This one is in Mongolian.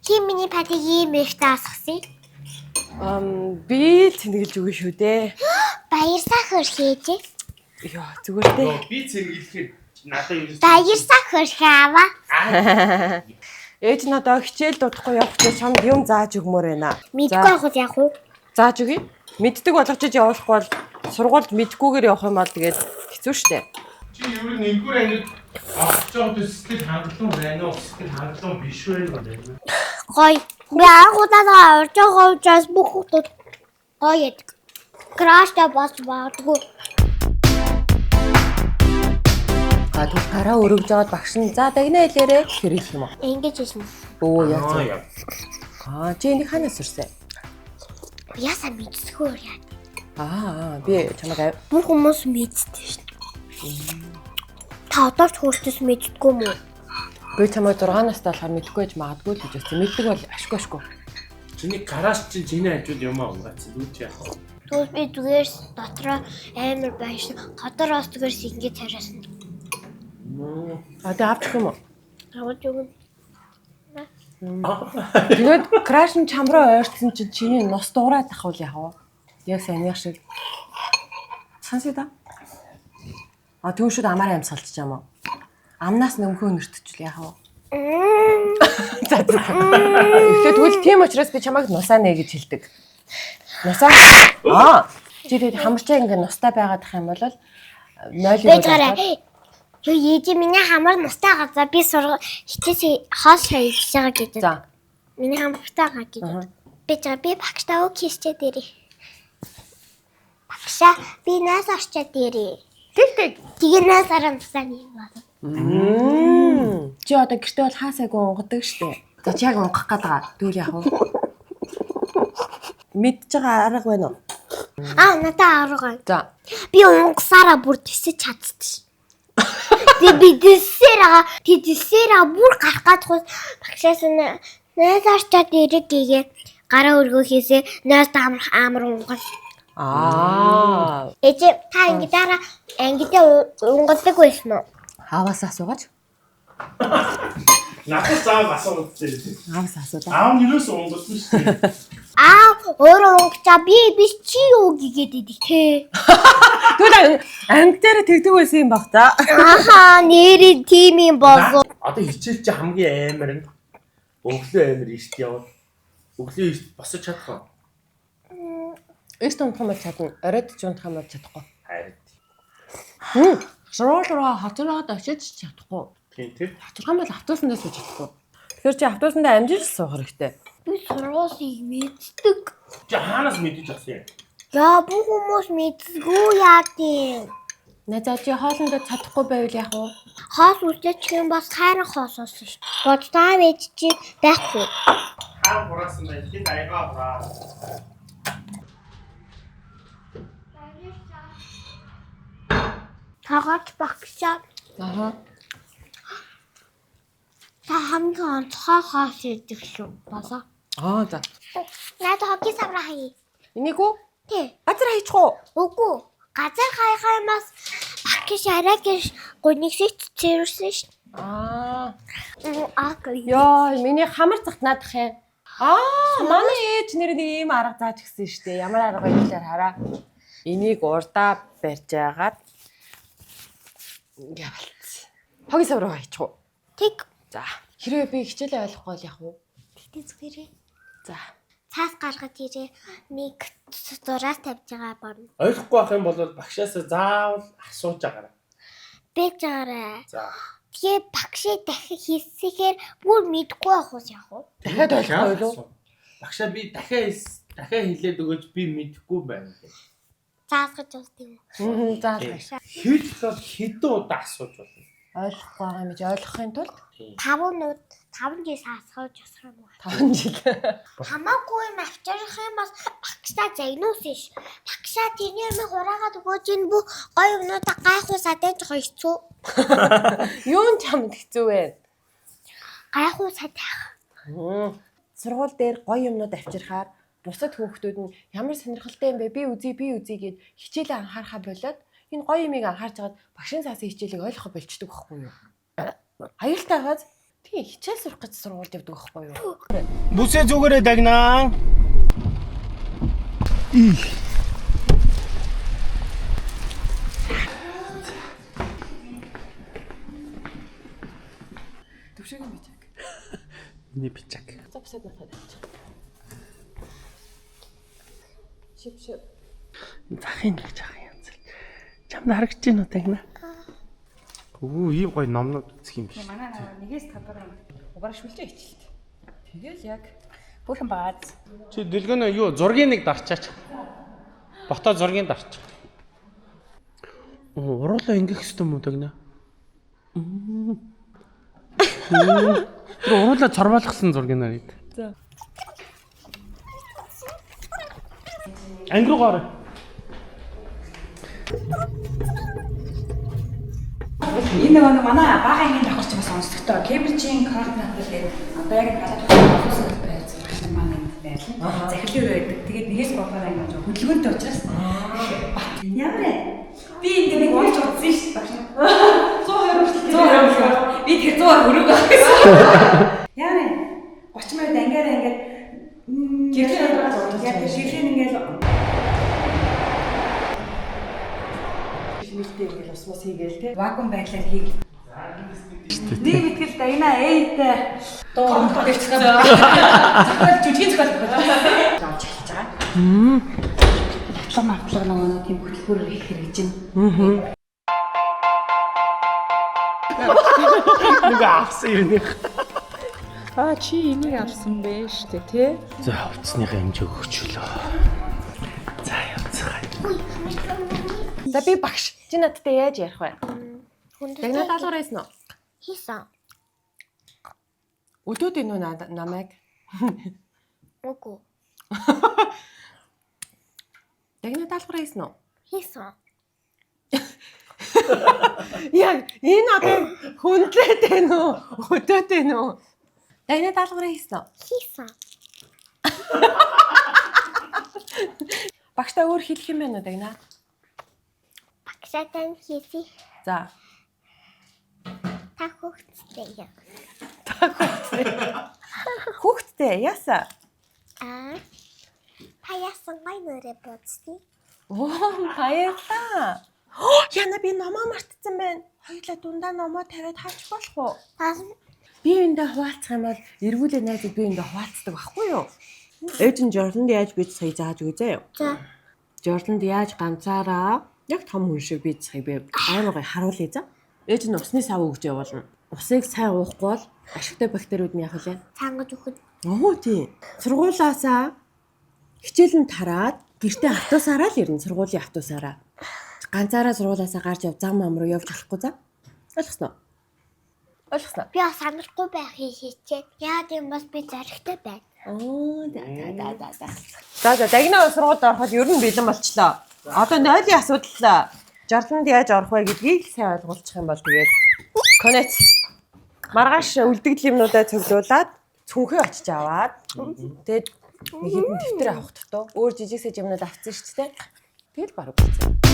Чи миний патиг ийм их таасгасан? Би цэнгэлж өгнө шүү дээ. Баяр сахар хийж. Йоо, зүгээр дээ. Би цэнгэлэхээр надад юу Баяр сахар хаава. Ээж надаа хичээл дуудахгүй явах гэж чамд юм зааж өгмөр байна. Мэдгүй авах яах вэ? Зааж өгье. Мэддэг болгочиж явуулахгүй бол сургуульд мэдгүйгээр явах юм бол тэгээд хэцүү шттэ. чи юу нэгдүгээр ангид авч байгаа төсөл хангалуун байна уу? Эсвэл хангалуун биш байна уу? Гой. Би анхудаа орж байгаа учраас бүх хүмүүс гоё яадаг. Краштай бас баадгүй. Түр тараа өргөж жоод багш нь за дагнаа хэлээрээ хэрэг юм уу? Ингэж хэлсэн. Өө яа. Чи энийг ханаас ирсэн? Ясаа мэдсгөө яа. Би чамайг Бүх хүмүүс мэддэг шүү дээ. Та одоо ч хөөсөс мэддэггүй юм уу? би чамайг 6 настай болохоор мэдгүй байж магадгүй л гэж үзсэн. Мэддэг бол ашгүй. Чиний гараж чинь чиний хажууд юм аа унгаац лүүч яах вэ? Тэгвэл би зүгээр дотроо амар байш. Хотороос зүгээр ингэж царайсан. Тэ авчих юм уу? Аваад өгнө. Тэгээд краш нь чамраа ойрцсон чинь чиний нус дуурайд тахвал яах вэ? Яг санийх шиг. Сонсё да. Түүшүүд амаараа амьсгалчих юм уу? Амнаас нөмхөө нэртчихвэл яах вэ? За. Тэгвэл тийм учраас би чамайг нусаа нэ гэж хэлдэг. Нусаа. Чи тэгээд хамарчаа ингээ нустай байгаад ах юм бол 0 Юу ээж миний хамар настай газаа би хичээс хоол хийж байгаа гэдэг. За. Миний хамартай байгаа гэдэг. Би багштай үг хийчээ дээрээ. Багшаа би нас орчоо дээрээ. Тэг. Тэгээ нас арамсаа юм байна. Чи одоо гэртээ бол хаасайг унгадаг штэ. За чи яг унгах гээд байгаа. Тэгвэл яах вэ? Мэдж байгаа арга байна уу? Надаа арга. За. Би унгасаараа бүр тисэж чадчих. Би дэсээраа бүр гарах гадхуй багшаас нас орчоод ирэх гээгээ гараа өргөхөөсөө нас амар унгал. Ээж та ангидаараа унгадаг байсан уу? Хааваас асуугач. Надад заав асуугаад дээ. Хааваас асуу да. Аав нэрээс унгалсан шүү дээ. Өөрөө унгачаа би чи юу гэгээд идэг те. Тэгвэл анги дээр тэгдэг байсан юм баг та. Нэрийн тим юм болов. Одоо хичээл чи хамгийн амар нь өглөө амар ийшт яваад өглөө ийшт босож чадах уу? Эст унтах юм чадна. Оройд ч унтах юм чадахгүй. Харин. Сургууль руу хоцроод очиж чадахгүй. Тийм. Хоцрох юм бол автобусандаа сууж чадахгүй. Тэгэхээр чи автобусандаа амжиж суух хэрэгтэй. Би сургуулийг мэддэг. Чи хаанаас мэдэж авсан юм? Яа бүх хүмүүс мэдсгүү яа тийм. За чи хоолндоо чадахгүй байвал яах вэ? Хоос үлдээчих юм бас хайран хоосоос шүү. Бодтаа байж чи байхгүй. Хаа хураасан байх чи аяга хураа. Тагач багшаа. Та хамгийн онцгой хоос идэх шүү. Болоо. За. Надад хоки савраа хаяа. Энийг үү? Тий. Газар хаячих уу? Үгүй. Газар хаяхаа юмас багш арайгш гонигсэж цэрвэрсэн шүү. Яа, миний хамар захтнаадах юм. Манай ээж нэр нэг ийм арга зааж гисэн штэ. Ямар арга вэ гэхээр хараа. Энийг урдаа барьж агаад ингээ болцсон. Хоги савраа хаячих уу? Тэг. За. Хэрвээ би хичээлээ ойлгохгүй бол яах вэ? Тэгтээ зүгээрээ. За. Цаас гаргаж ирээ. Нэг зураас тавьж байгаа борно. Ойлгохгүй байх юм бол багшаас заавал асууж агаарай. Бэж байгаарай. За. Тэгээ багшаа дахин хийсэхээр бүр мэдгүй ахус яах вэ? Дахиад ойлгохгүй юу? Багшаа би дахиад хэлээд өгөөч би мэдэхгүй байна. Заасгаж ууст юм уу? За. Хэлэхэд хэдэн удаа асууж болно. Ойлгохгүй байгаа юм чи ойлгохын тулд 5 жил асгаж усах юм уу? 5 жил. Хамаагүй юм авчрах юм бас багшаа загнуус ш. Багшаа тэрний юм хураагаад өгөөж энэ бүх гой юмнуудаа гайхуусаад байж гоё хэцүү. Юун чамд хэцүү вэ? Гайхуусаад байх. Сургууль дээр гоё юмнууд авчирхаар бусад хүүхдүүд нь ямар сонирхолтой юм бэ? Би үзье гэд хичээлээ анхаарахаа болоод энэ гоё юмыг анхаарч хагаад багшийн цаасын хичээлийг ойлгох болчдөг байхгүй юу? Аюултай хаад Би хичээл сурах гэж сургуульд явдаг байхгүй юу? Бүсээ зүгээрээ дагнаа. Төвшөөгийн бичиг. Миний бичиг. За бусад надад авчих. Шив. Захын нэг жах янз. Чамд харагдаж байна уу тагнаа? Оо, ийм гоё номнууд үзэх юм биш. Манай наваа нэгээс тавдар угааршүүлж ичэлт. Тэгэл яг бүхэн бааз. Чи дэлгэнэ юу зургийн нэг дарчаач. Бото зургийн дарч. Оо, уруулаа ингэх хэвээр юм уу тагнаа? Тэр уруулаа цорвоолгосон зургийг нарийд. За. Ангируу гоор. Энэ нэг манай бага ангийн давхарч бас онцлогтой. Кембриджийн координат гэдэг одоо яг гадаад тусгал байж байгаа манай энд байлаа. Захирлын байдаг. Тэгээд нэгээс бодлоор ангиж хөдөлгөөнтэй учраас ямар вэ? Би энэ нэг унж утсан шүү дээ. 120 би тэр 100 өрөг авсан. Яа нэ? 30 минут ангиараа ингээд гэрлийн ингээд Мэлтэй ингээл усмас хийгээл те. вакуум байдлаар хийх. Нэг итгэл дайна ээтэй. Дуу хэлчихсэн. Зөвхөн жүжиг зөвхөн авч эхэлж байгаа. Автлага нөгөө тийм хөтөлбөр хийх хэрэгж байна. Нэг авсан юм. Чи энийг авсан бэ штэ тий? За, хувцсныхаа хэмжээг өгчлөө. За, явцгаая. За би багш. Чи надтай яаж ярих вэ? Тагнаа даалгавар хийсэн үү? Хийсэн. Өдөөд энэ намайг. Үгүй. Тагнаа даалгавар хийсэн үү? Хийсэн. Яг энэ одоо хүндлээд байна уу? Өдөөд байна уу? Тагнаа даалгавар хийсэн үү? Хийсэн. Багштай өөр хэлэх юм байна уу тагнаа? Багшаатай хийсэн. За. Та хүүхдтэй яа. Хүүхдтэй яасан? Та яасан гайнараа бодсны. Оо, баярлаа. Яна би номоо мартсан байна. Хоёулаа дундаа номоо тавиад харж болох уу? Би эндээ хуваалцах юм бол эргүүлээ найзууд би эндээ хуваалцдаг байхгүй юу? Ээж нь Жорданд яаж бийж сая зааж үзээ юу? За. Жорданд яаж ганцаараа яг том хүн шиг бийж сая би амар гой харуулъя за. Ээж нь усны сав өгч явуулна. Усыг сайн уухгүй бол ашигтай бактериуд нь яах вэ? Цангаж өгөх. Оо тийм. Сургуулаасаа хичээлэн тараад гэртээ автобусаараа л ирнэ сургуулийн автобусаараа. Ганцаараа сургуулаасаа гарч яв зам ам руу явж болохгүй за. Ойлгосноо? Ойлгосноо? Би бас санахгүй байхыг хичээд. Яа гэм бас би заригтай байна. Оо да. За дагнаа сургуульд ороход ер нь бэлэн болчлоо. Одоо 0-ийн асуудал Жорданд яаж орох вэ гэдгийг сайн ойлгуулчих юм бол тэгээд конец. Маргааш үлдэгдэл юмнуудаа цуглуулад цүнхээ очиж аваад тэгээд нэг хэдэн дэвтэр авах тутуу өөр жижиг сэж юмнууд авсан шүү дээ. Тэгэл баруун.